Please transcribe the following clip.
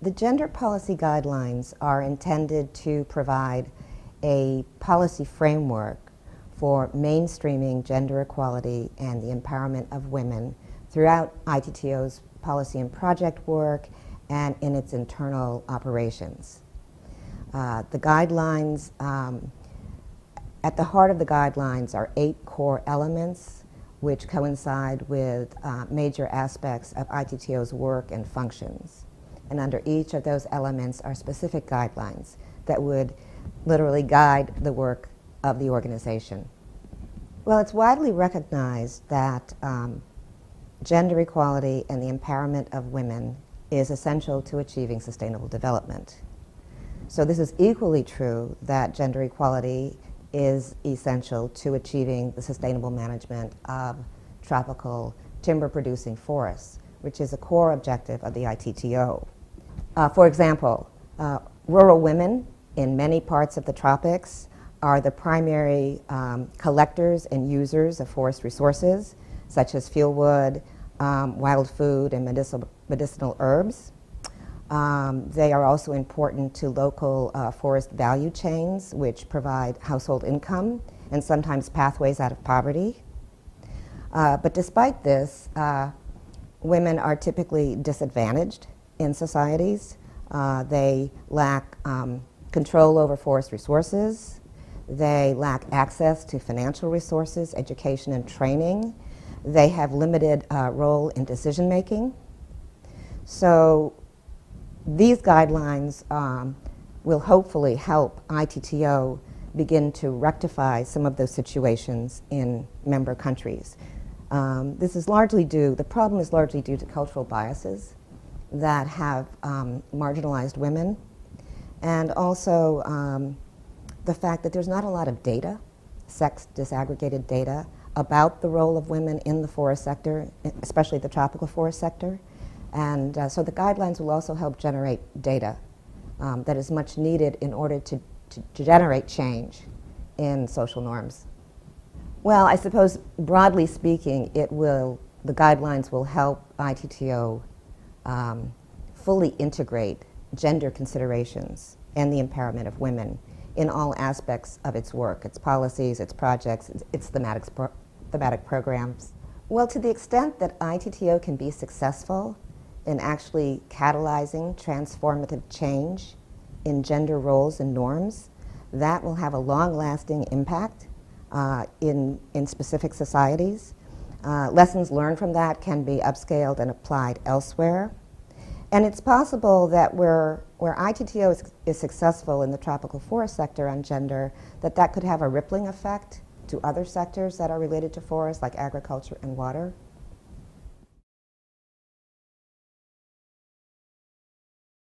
The gender policy guidelines are intended to provide a policy framework for mainstreaming gender equality and the empowerment of women throughout ITTO's policy and project work and in its internal operations. The guidelines, at the heart of the guidelines are 8 core elements which coincide with major aspects of ITTO's work and functions. And under each of those elements are specific guidelines that would literally guide the work of the organization. Well, it's widely recognized that gender equality and the empowerment of women is essential to achieving sustainable development. So this is equally true that gender equality is essential to achieving the sustainable management of tropical timber-producing forests, which is a core objective of the ITTO. For example, rural women in many parts of the tropics are the primary collectors and users of forest resources, such as fieldwood, wild food, and medicinal herbs. They are also important to local forest value chains, which provide household income and sometimes pathways out of poverty. But despite this, women are typically disadvantaged in societies. They lack control over forest resources. They lack access to financial resources, education, and training. They have limited role in decision making. So these guidelines will hopefully help ITTO begin to rectify some of those situations in member countries. The problem is largely due to cultural biases that have marginalized women, and also the fact that there's not a lot of data, sex disaggregated data, about the role of women in the forest sector, especially the tropical forest sector. And so the guidelines will also help generate data that is much needed in order to generate change in social norms. Well, I suppose broadly speaking, the guidelines will help ITTO fully integrate gender considerations and the empowerment of women in all aspects of its work, its policies, its projects, its thematic programs. Well, to the extent that ITTO can be successful in actually catalyzing transformative change in gender roles and norms, that will have a long-lasting impact in specific societies. Lessons learned from that can be upscaled and applied elsewhere. And it's possible that where ITTO is successful in the tropical forest sector on gender, that could have a rippling effect to other sectors that are related to forests, like agriculture and water.